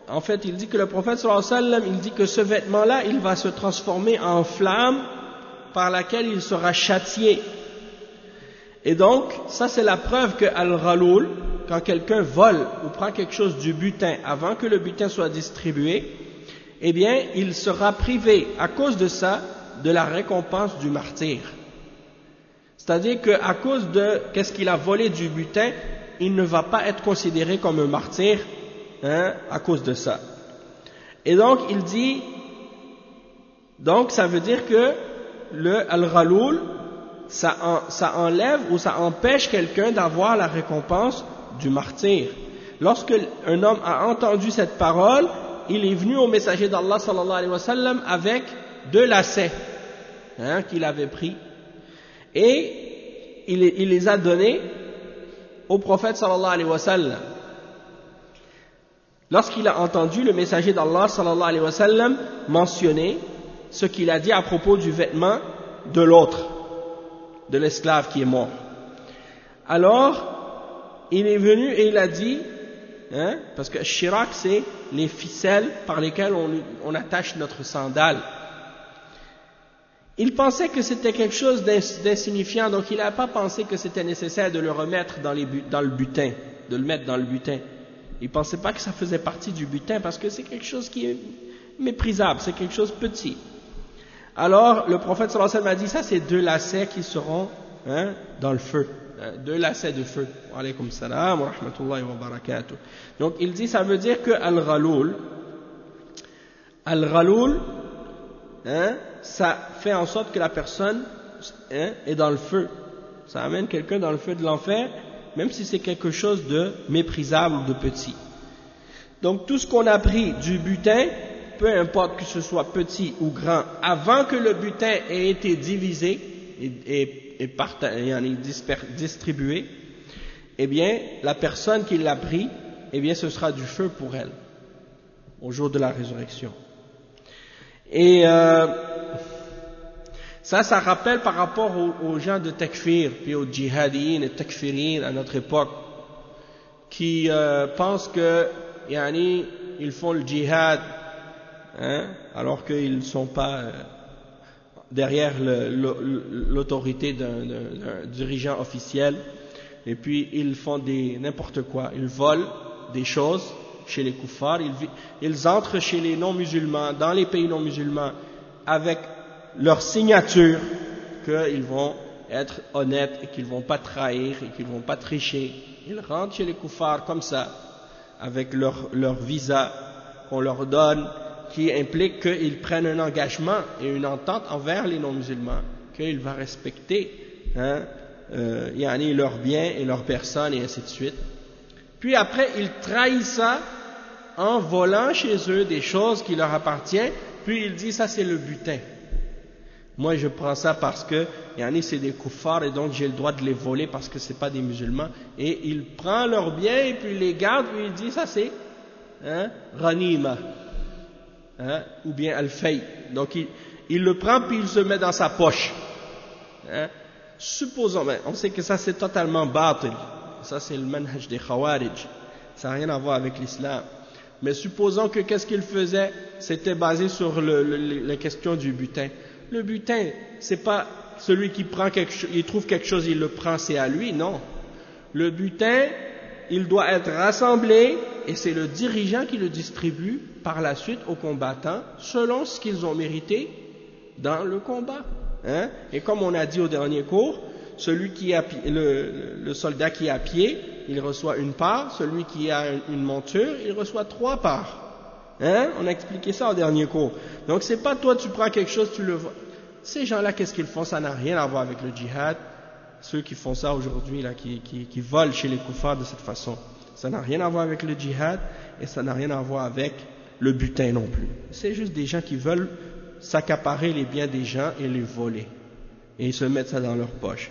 en fait il dit que le prophète sallallahu alayhi wa sallam il dit que ce vêtement là il va se transformer en flamme par laquelle il sera châtié. Et donc ça c'est la preuve que al-ghaloul, quand quelqu'un vole ou prend quelque chose du butin avant que le butin soit distribué, eh bien il sera privé à cause de ça de la récompense du martyr. C'est-à-dire qu'à cause de qu'est-ce qu'il a volé du butin, il ne va pas être considéré comme un martyr à cause de ça. Et donc il dit, donc ça veut dire que le al-ghaloul, ça enlève ou ça empêche quelqu'un d'avoir la récompense du martyr. Lorsque un homme a entendu cette parole, il est venu au messager d'Allah sallallahu alayhi wa sallam avec 2 lacets qu'il avait pris et il les a donnés au prophète sallallahu alayhi wa sallam. Lorsqu'il a entendu le messager d'Allah sallallahu alayhi wa sallam mentionner ce qu'il a dit à propos du vêtement de l'autre, de l'esclave qui est mort. Alors, il est venu et il a dit, parce que shirak c'est les ficelles par lesquelles on attache notre sandale. Il pensait que c'était quelque chose d'insignifiant, donc il n'a pas pensé que c'était nécessaire de le remettre dans le butin, de le mettre dans le butin. Il ne pensait pas que ça faisait partie du butin parce que c'est quelque chose qui est méprisable, c'est quelque chose de petit. Alors le prophète sallallahu alayhi wa sallam a dit, ça c'est 2 lacets qui seront dans le feu, 2 lacets de feu. Wa alaykum salam wa rahmatullahi wa barakatuh. Donc il dit, ça veut dire que al-ghaloul, ça fait en sorte que la personne est dans le feu. Ça amène quelqu'un dans le feu de l'enfer, même si c'est quelque chose de méprisable ou de petit. Donc tout ce qu'on a pris du butin, peu importe que ce soit petit ou grand, avant que le butin ait été divisé et distribué, eh bien la personne qui l'a pris, eh bien ce sera du feu pour elle au jour de la résurrection. Et ça rappelle par rapport aux gens de takfir, puis aux djihadiyin et takfirin à notre époque, qui pensent que ils font le djihad, alors qu'ils ne sont pas derrière l'autorité d'un dirigeant officiel, et puis ils font n'importe quoi, ils volent des choses chez les kuffars, ils entrent chez les non-musulmans, dans les pays non-musulmans, avec leur signature qu'ils vont être honnêtes et qu'ils ne vont pas trahir et qu'ils ne vont pas tricher. Ils rentrent chez les kuffars comme ça, avec leur visa qu'on leur donne, qui implique qu'ils prennent un engagement et une entente envers les non-musulmans, qu'ils vont respecter leurs biens et leurs personnes et ainsi de suite. Puis après, ils trahissent ça en volant chez eux des choses qui leur appartiennent, puis ils disent ça c'est le butin. Moi je prends ça parce que c'est des kuffars et donc j'ai le droit de les voler parce que c'est pas des musulmans. Et il prend leurs biens et puis il les garde, puis il dit ça c'est ghanima, ou bien al-fay. Donc il le prend puis il se met dans sa poche. Supposons, on sait que ça c'est totalement batil, ça c'est le manhaj des khawarij, ça n'a rien à voir avec l'islam. Mais supposons que qu'est-ce qu'il faisait, c'était basé sur la question du butin. Le butin, c'est pas celui qui prend quelque chose, il trouve quelque chose, il le prend, c'est à lui, non. Le butin, il doit être rassemblé et c'est le dirigeant qui le distribue par la suite aux combattants selon ce qu'ils ont mérité dans le combat. Et comme on a dit au dernier cours, le soldat qui est à pied, il reçoit une part, celui qui a une monture, il reçoit 3 parts. Hein? On a expliqué ça au dernier cours. Donc c'est pas toi, tu prends quelque chose, tu le vois. Ces gens-là, qu'est-ce qu'ils font? Ça n'a rien à voir avec le djihad. Ceux qui font ça aujourd'hui, là, qui volent chez les koufars de cette façon. Ça n'a rien à voir avec le djihad et ça n'a rien à voir avec le butin non plus. C'est juste des gens qui veulent s'accaparer les biens des gens et les voler. Et ils se mettent ça dans leur poche.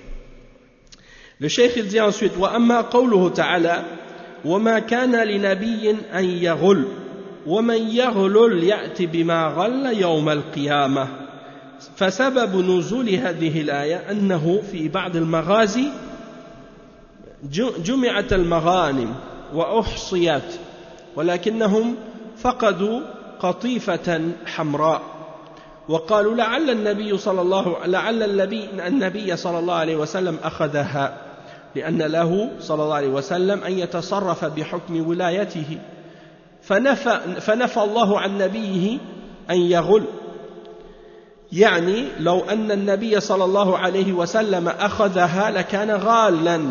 Le cheikh il dit ensuite وَأَمَّا قَوْلُهُ تَعَالَى وَمَا كَانَ لِنَبِيٍّ أَن يَغُلَّ وَمَنْ يَغْلُلْ يَأْتِ بِمَا غَلَّ يَوْمَ الْقِيَامَةِ فسبب نزول هذه الآية أنه في بعض المغازي جمعت المغانم وأحصيت ولكنهم فقدوا قطيفة حمراء وقالوا لعل النبي صلى الله عليه وسلم أخذها لأن له صلى الله عليه وسلم أن يتصرف بحكم ولايته فنفى الله عن نبيه أن يغل يعني لو أن النبي صلى الله عليه وسلم أخذها لكان غالا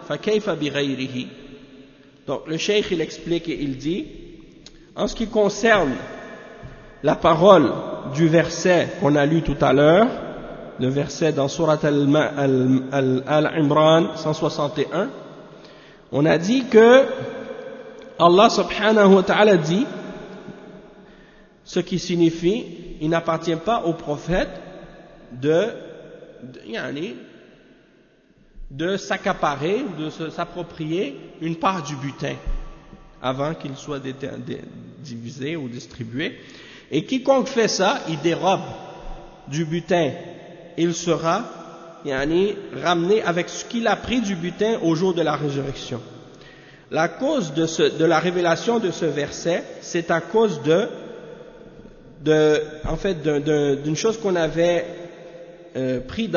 فكيف بغيره. Donc le cheikh il explique et il dit en ce qui concerne la parole du verset qu'on a lu tout à l'heure, le verset dans Surat Al-Imran 161, on a dit que Allah subhanahu wa ta'ala dit, ce qui signifie, il n'appartient pas au prophète de s'accaparer, de s'approprier une part du butin avant qu'il soit divisé ou distribué. Et quiconque fait ça, il dérobe du butin, il sera ramené avec ce qu'il a pris du butin au jour de la résurrection. La cause de la révélation de ce verset, c'est à cause d'une chose qu'on avait pris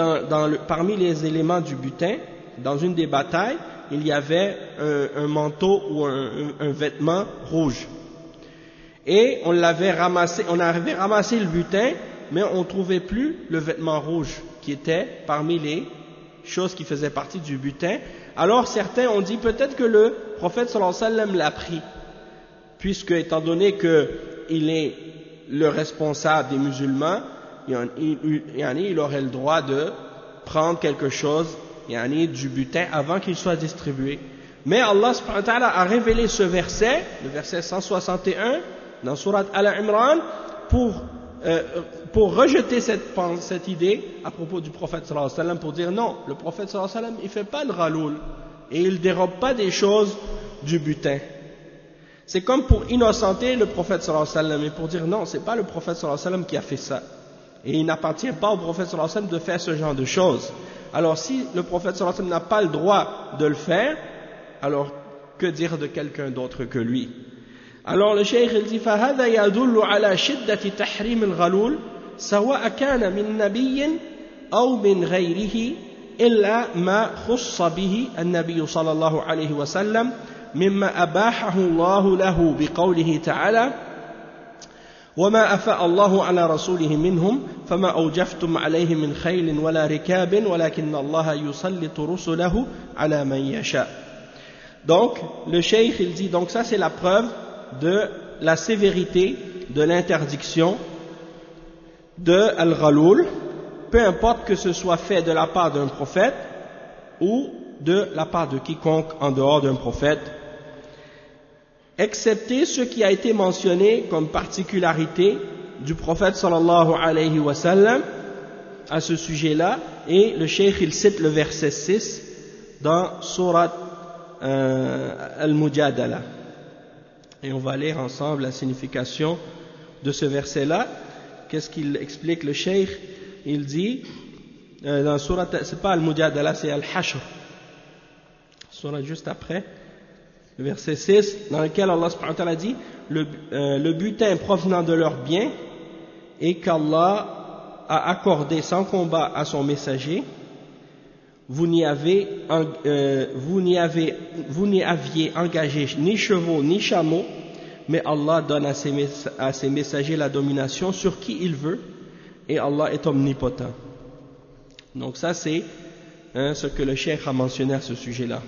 parmi les éléments du butin. Dans une des batailles, il y avait un manteau ou un vêtement rouge. Et on avait ramassé le butin, mais on ne trouvait plus le vêtement rouge qui était parmi les choses qui faisaient partie du butin. Alors certains ont dit peut-être que le prophète sallallahu alayhi wa sallam l'a pris, puisque étant donné qu'il est le responsable des musulmans, il aurait le droit de prendre quelque chose du butin avant qu'il soit distribué. Mais Allah subhanahu wa ta'ala a révélé ce verset, le verset 161 dans Surat Al-Imran, pour rejeter cette idée à propos du prophète sallallahu alayhi wa sallam, pour dire non, le prophète sallallahu alayhi wa sallam il fait pas le ghaloul et il dérobe pas des choses du butin. C'est comme pour innocenter le prophète sallallahu alayhi wa sallam et pour dire non, c'est pas le prophète sallallahu alayhi wa sallam qui a fait ça. Et il n'appartient pas au prophète sallallahu alayhi wa sallam de faire ce genre de choses. Alors si le prophète sallallahu alayhi wa sallam n'a pas le droit de le faire, alors que dire de quelqu'un d'autre que lui? Alors le cheikh il dit فهذا يدل على شدة تحريم الغلول سواء كان من نبي أو من غيره إلا ما خص به النبي صلى الله عليه وسلم مما أباحه الله له بقوله تعالى وما أفاء الله على رسوله منهم فما أوجفتم عليه من خيل ولا ركاب ولكن الله يسلط رسله على من يشاء. Donc le cheikh il dit donc ça c'est la preuve de la sévérité de l'interdiction de al-ghaloul, peu importe que ce soit fait de la part d'un prophète ou de la part de quiconque en dehors d'un prophète, excepté ce qui a été mentionné comme particularité du prophète sallallahu alayhi wa sallam à ce sujet-là, et le cheikh il cite le verset 6 dans Surat Al-Mujadala. Et on va lire ensemble la signification de ce verset-là. Qu'est-ce qu'il explique le cheikh? Il dit dans Surat, c'est pas Al-Mujadala, c'est Al-Hashr, Surat juste après, le verset 6, dans lequel Allah subhanahu wa ta'ala dit le butin provenant de leurs biens et qu'Allah a accordé sans combat à son messager, vous n'y aviez engagé ni chevaux ni chameaux, mais Allah donne à ses messagers la domination sur qui il veut, et Allah est omnipotent. Donc ça c'est ce que le cheikh a mentionné à ce sujet-là.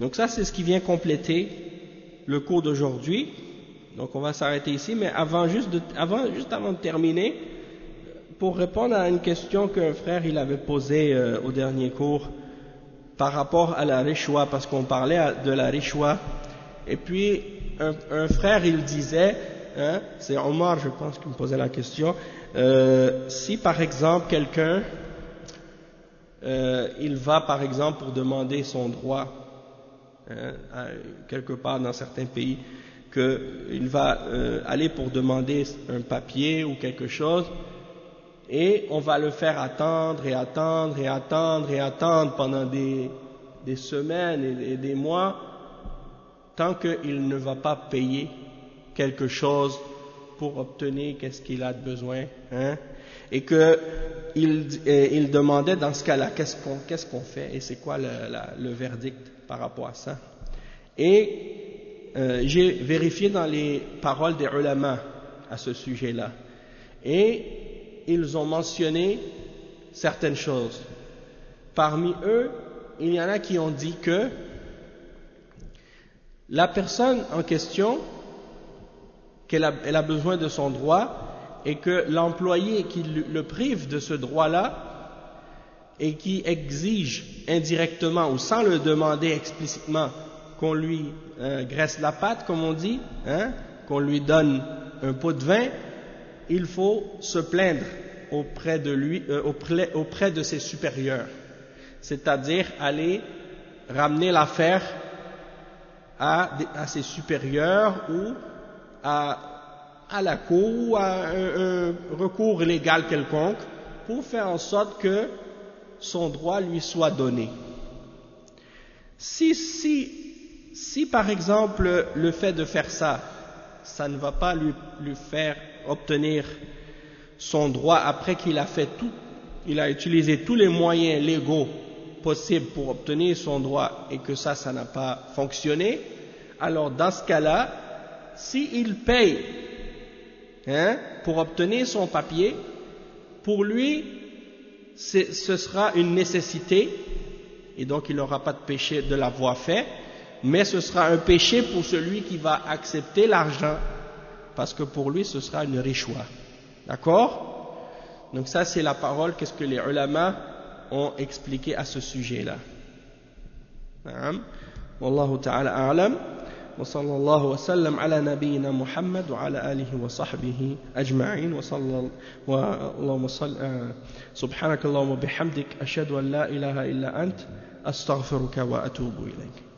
Donc ça, c'est ce qui vient compléter le cours d'aujourd'hui. Donc on va s'arrêter ici, mais juste avant de terminer, pour répondre à une question qu'un frère il avait posée au dernier cours par rapport à la rishwa, parce qu'on parlait de la rishwa, et puis un frère il disait, hein, c'est Omar je pense qui me posait la question, si par exemple quelqu'un il va par exemple pour demander son droit, quelque part dans certains pays, qu'il va aller pour demander un papier ou quelque chose, et on va le faire attendre et attendre et attendre et attendre pendant des semaines et des mois, tant qu'il ne va pas payer quelque chose pour obtenir qu'est-ce qu'il a de besoin, hein, et qu'il demandait dans ce cas-là qu'est-ce qu'on fait et c'est quoi le verdict par rapport à ça. Et j'ai vérifié dans les paroles des ulama à ce sujet-là, et ils ont mentionné certaines choses. Parmi eux, il y en a qui ont dit que la personne en question, elle a besoin de son droit, et que l'employé qui le prive de ce droit-là et qui exige indirectement ou sans le demander explicitement qu'on lui graisse la patte, comme on dit, hein, qu'on lui donne un pot de vin, il faut se plaindre auprès de lui, auprès de ses supérieurs, c'est-à-dire aller ramener l'affaire à ses supérieurs ou à la cour ou à un recours légal quelconque pour faire en sorte que son droit lui soit donné. Si par exemple le fait de faire ça, ça ne va pas lui faire obtenir son droit après qu'il a fait tout, il a utilisé tous les moyens légaux possibles pour obtenir son droit et que ça n'a pas fonctionné, alors dans ce cas-là, s'il paye pour obtenir son papier, pour lui ce sera une nécessité et donc il n'aura pas de péché de l'avoir fait, mais ce sera un péché pour celui qui va accepter l'argent, parce que pour lui ce sera une rishwa. D'accord? Donc ça c'est la parole, qu'est-ce que les ulama ont expliqué à ce sujet-là. Wallahu ta'ala a'lam. وصلى الله وسلم على نبينا محمد وعلى آله وصحبه أجمعين اللهم صل سبحانك اللهم وبحمدك أشهد أن لا إله إلا أنت أستغفرك وأتوب إليك.